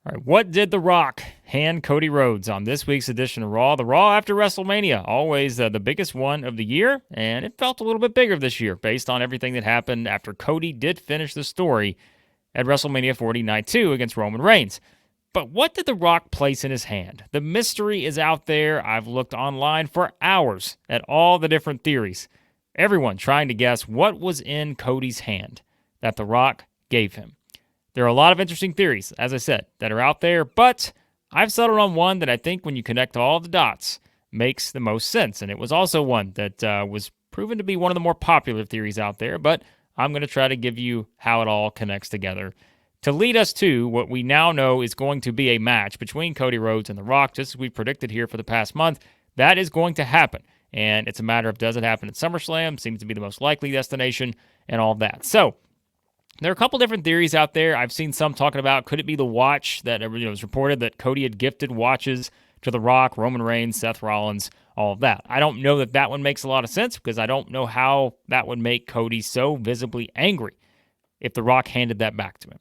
All right, what did The Rock hand Cody Rhodes on this week's edition of Raw? The Raw after WrestleMania, always the biggest one of the year, and it felt a little bit bigger this year based on everything that happened after Cody did finish the story at WrestleMania 40 Night 2 against Roman Reigns. But what did The Rock place in his hand? The mystery is out there. I've looked online for hours at all the different theories. Everyone trying to guess what was in Cody's hand that The Rock gave him. There are a lot of interesting theories, as I said, that are out there, but I've settled on one that I think when you connect all the dots makes the most sense. And it was also one that was proven to be one of the more popular theories out there, but I'm going to try to give you how it all connects together to lead us to what we now know is going to be a match between Cody Rhodes and The Rock, just as we predicted here for the past month. That is going to happen. And it's a matter of does it happen at SummerSlam, seems to be the most likely destination, and all that. So, there are a couple different theories out there. I've seen some talking about could it be the watch that it was reported that Cody had gifted watches to The Rock, Roman Reigns, Seth Rollins, all of that. I don't know that that one makes a lot of sense because I don't know how that would make Cody so visibly angry if The Rock handed that back to him.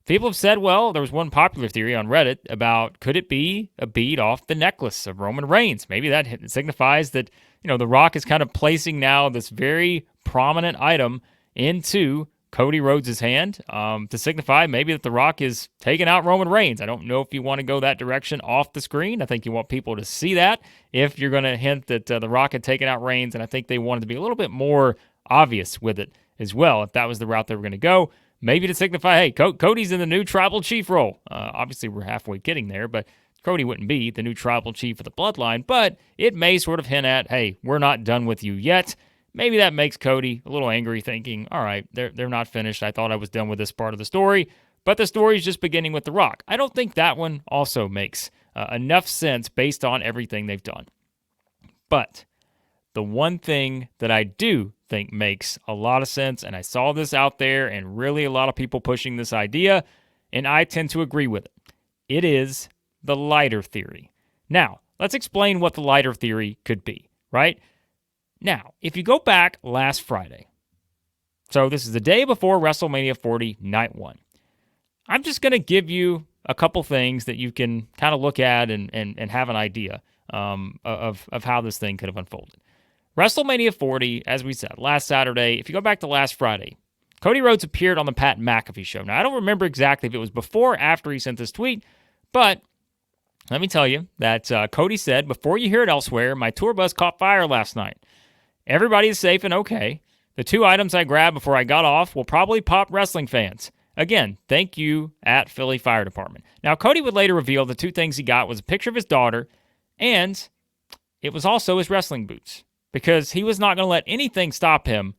People have said, well, there was one popular theory on Reddit about could it be a bead off the necklace of Roman Reigns? Maybe that signifies that, The Rock is kind of placing now this very prominent item into Cody Rhodes' hand to signify maybe that The Rock is taking out Roman Reigns. I don't know if you want to go that direction off the screen. I think you want people to see that if you're going to hint that The Rock had taken out Reigns, and I think they wanted to be a little bit more obvious with it as well if that was the route they were going to go. Maybe to signify, hey, Cody's in the new Tribal Chief role. Obviously, we're halfway getting there, but Cody wouldn't be the new Tribal Chief of the Bloodline, but it may sort of hint at, hey, we're not done with you yet. Maybe that makes Cody a little angry, thinking, all right, they're not finished. I thought I was done with this part of the story, but the story is just beginning with The Rock. I don't think that one also makes enough sense based on everything they've done. But the one thing that I do think makes a lot of sense, and I saw this out there and really a lot of people pushing this idea, and I tend to agree with it. It is the lighter theory. Now, let's explain what the lighter theory could be, right? Now, if you go back last Friday, so this is the day before WrestleMania 40, Night 1, I'm just going to give you a couple things that you can kind of look at and have an idea of how this thing could have unfolded. WrestleMania 40, as we said, last Saturday, if you go back to last Friday, Cody Rhodes appeared on the Pat McAfee show. Now, I don't remember exactly if it was before or after he sent this tweet, but let me tell you that Cody said, before you hear it elsewhere, my tour bus caught fire last night. Everybody is safe and okay. The 2 items I grabbed before I got off will probably pop wrestling fans. Again, thank you at Philly Fire Department. Now, Cody would later reveal the 2 things he got was a picture of his daughter, and it was also his wrestling boots, because he was not going to let anything stop him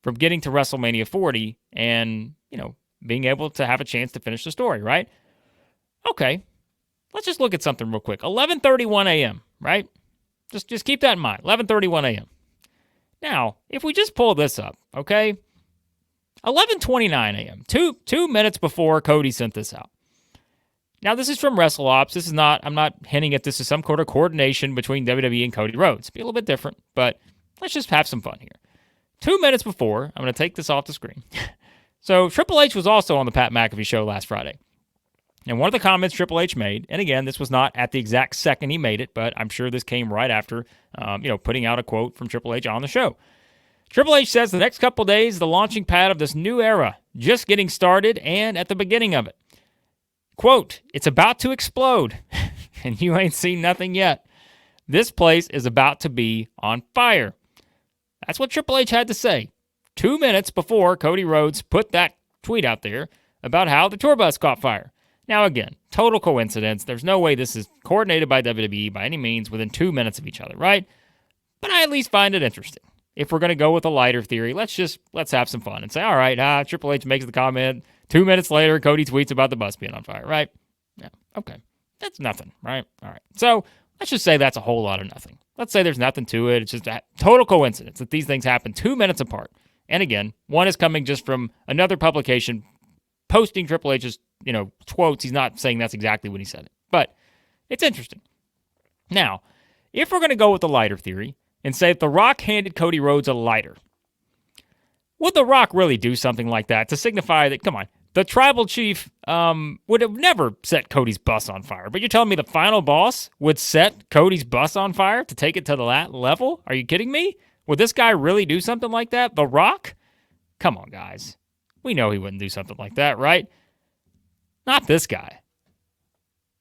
from getting to WrestleMania 40 and, being able to have a chance to finish the story, right? Okay, let's just look at something real quick. 11:31 a.m., right? Just keep that in mind, 11:31 a.m. Now, if we just pull this up, okay, 11:29 a.m., two minutes before Cody sent this out. Now, this is from WrestleOps. This is not, I'm not hinting at this as some sort of coordination between WWE and Cody Rhodes. Be a little bit different, but let's just have some fun here. 2 minutes before, I'm going to take this off the screen. So, Triple H was also on the Pat McAfee show last Friday. And one of the comments Triple H made, and again, this was not at the exact second he made it, but I'm sure this came right after, putting out a quote from Triple H on the show. Triple H says the next couple days, the launching pad of this new era, just getting started and at the beginning of it. Quote, it's about to explode, and you ain't seen nothing yet. This place is about to be on fire. That's what Triple H had to say 2 minutes before Cody Rhodes put that tweet out there about how the tour bus caught fire. Now, again, total coincidence. There's no way this is coordinated by WWE by any means within 2 minutes of each other, right? But I at least find it interesting. If we're going to go with a lighter theory, let's have some fun and say, all right, Triple H makes the comment. 2 minutes later, Cody tweets about the bus being on fire, right? Yeah, okay. That's nothing, right? All right. So let's just say that's a whole lot of nothing. Let's say there's nothing to it. It's just a total coincidence that these things happen 2 minutes apart. And again, one is coming just from another publication posting Triple H's, quotes. He's not saying that's exactly when he said it. But it's interesting. Now, if we're going to go with the lighter theory and say if The Rock handed Cody Rhodes a lighter, would The Rock really do something like that to signify that, come on, The tribal chief would have never set Cody's bus on fire. But you're telling me the final boss would set Cody's bus on fire to take it to that level? Are you kidding me? Would this guy really do something like that? The Rock? Come on, guys. We know he wouldn't do something like that, right? Not this guy.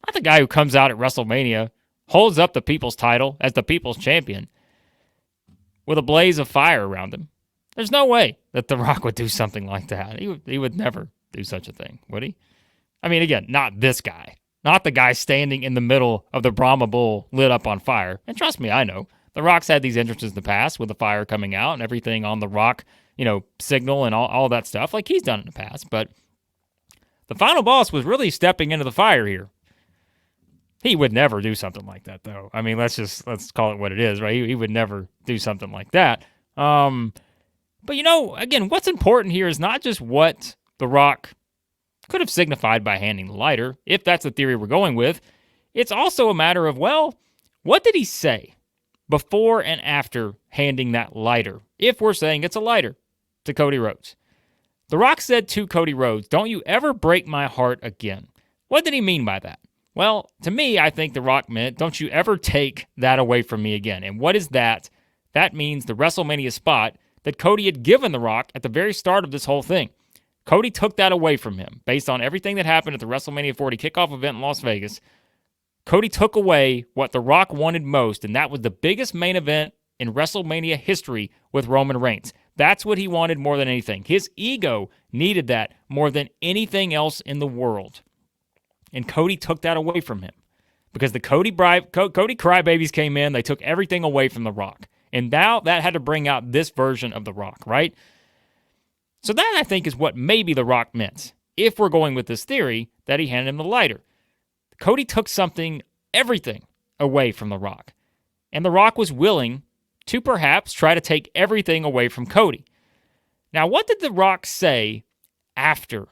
Not the guy who comes out at WrestleMania, holds up the People's title as the People's Champion with a blaze of fire around him. There's no way that The Rock would do something like that. He would never do such a thing, would he? I mean, again, not this guy. Not the guy standing in the middle of the Brahma Bull lit up on fire. And trust me, I know. The Rock's had these entrances in the past with the fire coming out and everything on the Rock, signal and all that stuff. Like he's done it in the past. But the final boss was really stepping into the fire here. He would never do something like that, though. I mean, let's call it what it is, right? He would never do something like that. But, again, what's important here is not just what The Rock could have signified by handing the lighter, if that's the theory we're going with. It's also a matter of, well, what did he say before and after handing that lighter, if we're saying it's a lighter, to Cody Rhodes? The Rock said to Cody Rhodes, "Don't you ever break my heart again." What did he mean by that? Well, to me, I think The Rock meant, don't you ever take that away from me again. And what is that? That means the WrestleMania spot that Cody had given The Rock at the very start of this whole thing. Cody took that away from him based on everything that happened at the WrestleMania 40 kickoff event in Las Vegas. Cody took away what The Rock wanted most, and that was the biggest main event in WrestleMania history with Roman Reigns. That's what he wanted more than anything. His ego needed that more than anything else in the world. And Cody took that away from him because the Cody crybabies came in. They took everything away from The Rock. And now that had to bring out this version of The Rock, right? So that, I think, is what maybe The Rock meant, if we're going with this theory that he handed him the lighter. Cody took everything away from The Rock. And The Rock was willing to perhaps try to take everything away from Cody. Now, what did The Rock say after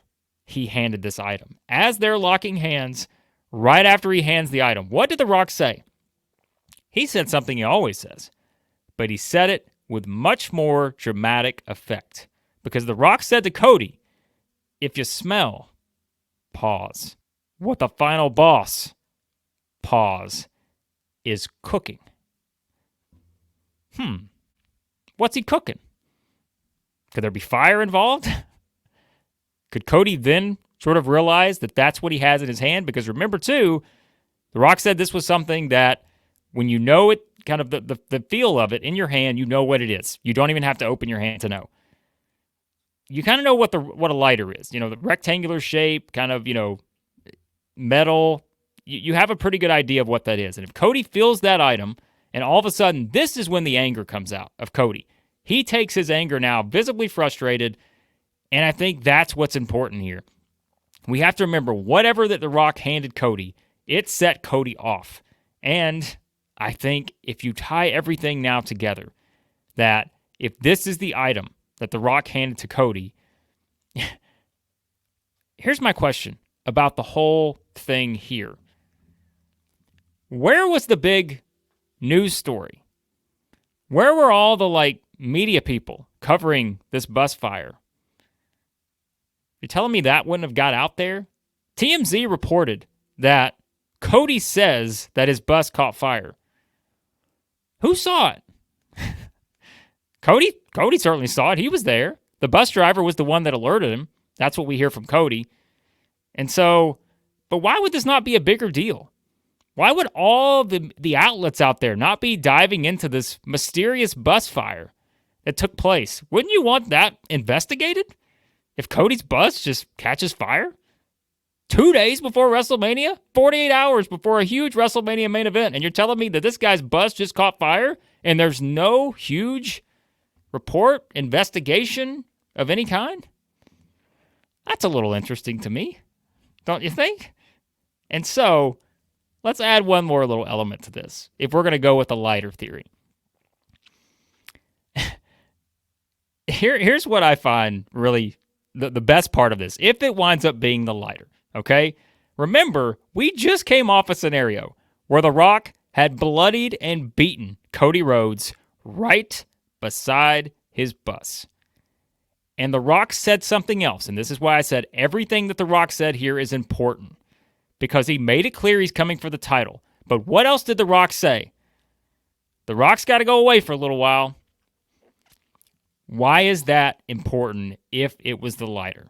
he handed this item? As they're locking hands, right after he hands the item, what did The Rock say? He said something he always says, but he said it with much more dramatic effect. Because The Rock said to Cody, if you smell, pause, what the final boss, pause, is cooking. What's he cooking? Could there be fire involved? Could Cody then sort of realize that that's what he has in his hand? Because remember, too, The Rock said this was something that when you know it, kind of the feel of it in your hand, you know what it is. You don't even have to open your hand to know. You kind of know what a lighter is. The rectangular shape, kind of, metal. You have a pretty good idea of what that is. And if Cody feels that item, and all of a sudden, this is when the anger comes out of Cody. He takes his anger now, visibly frustrated, and I think that's what's important here. We have to remember, whatever that The Rock handed Cody, it set Cody off. And I think if you tie everything now together, that if this is the item that The Rock handed to Cody, here's my question about the whole thing here. Where was the big news story? Where were all the media people covering this bus fire? You're telling me that wouldn't have got out there? TMZ reported that Cody says that his bus caught fire. Who saw it? Cody certainly saw it. He was there. The bus driver was the one that alerted him. That's what we hear from Cody. And so, but why would this not be a bigger deal? Why would all the outlets out there not be diving into this mysterious bus fire that took place? Wouldn't you want that investigated? If Cody's bus just catches fire? 2 days before WrestleMania? 48 hours before a huge WrestleMania main event. And you're telling me that this guy's bus just caught fire and there's no huge report, investigation of any kind? That's a little interesting to me, don't you think? And so, let's add one more little element to this, if we're going to go with the lighter theory. Here's what I find really the best part of this, if it winds up being the lighter, okay? Remember, we just came off a scenario where The Rock had bloodied and beaten Cody Rhodes right beside his bus. And The Rock said something else, and this is why I said everything that The Rock said here is important, because he made it clear he's coming for the title. But what else did The Rock say? The Rock's got to go away for a little while. Why is that important if it was the lighter?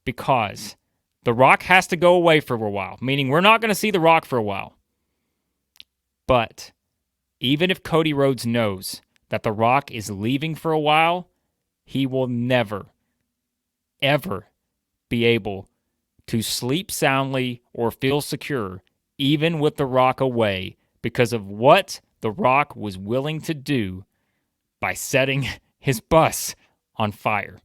Because The Rock has to go away for a while, meaning we're not going to see The Rock for a while. But even if Cody Rhodes knows that The Rock is leaving for a while, he will never, ever be able to sleep soundly or feel secure, even with The Rock away, because of what The Rock was willing to do by setting his bus on fire.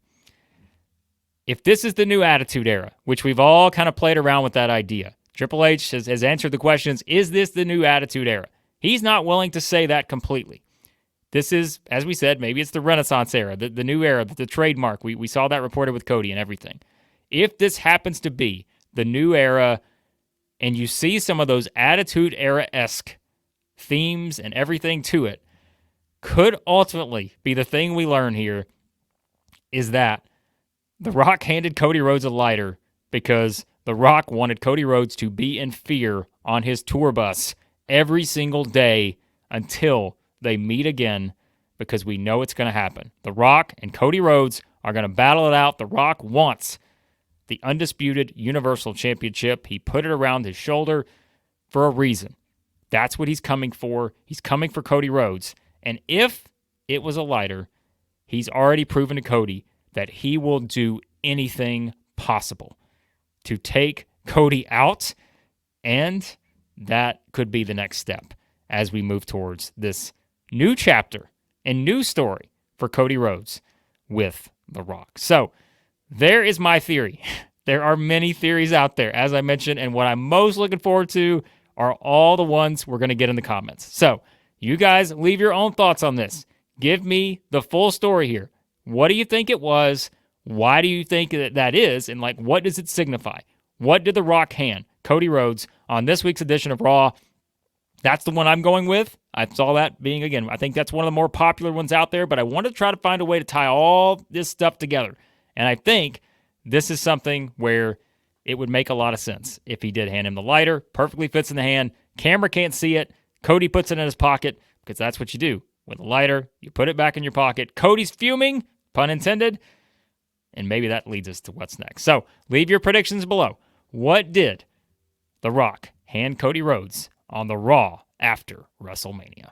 If this is the new Attitude Era, which we've all kind of played around with that idea, Triple H has answered the questions, is this the new Attitude Era? He's not willing to say that completely. This is, as we said, maybe it's the Renaissance era, the new era, the trademark. We saw that reported with Cody and everything. If this happens to be the new era and you see some of those Attitude Era-esque themes and everything to it, could ultimately be the thing we learn here is that The Rock handed Cody Rhodes a lighter because The Rock wanted Cody Rhodes to be in fear on his tour bus every single day until they meet again, because we know it's going to happen. The Rock and Cody Rhodes are going to battle it out. The Rock wants the Undisputed Universal Championship. He put it around his shoulder for a reason. That's what he's coming for. He's coming for Cody Rhodes. And if it was a lighter, he's already proven to Cody that he will do anything possible to take Cody out, and that could be the next step as we move towards this new chapter and new story for Cody Rhodes with The Rock. So there is my theory. There are many theories out there, as I mentioned, and what I'm most looking forward to are all the ones we're going to get in the comments. So you guys leave your own thoughts on this. Give me the full story here. What do you think it was? Why do you think that is? And what does it signify? What did The Rock hand Cody Rhodes on this week's edition of Raw? That's the one I'm going with. I saw that being, again, I think that's one of the more popular ones out there, but I wanted to try to find a way to tie all this stuff together. And I think this is something where it would make a lot of sense if he did hand him the lighter. Perfectly fits in the hand. Camera can't see it. Cody puts it in his pocket, because that's what you do. With a lighter, you put it back in your pocket. Cody's fuming, pun intended, and maybe that leads us to what's next. So leave your predictions below. What did The Rock hand Cody Rhodes on the Raw after WrestleMania?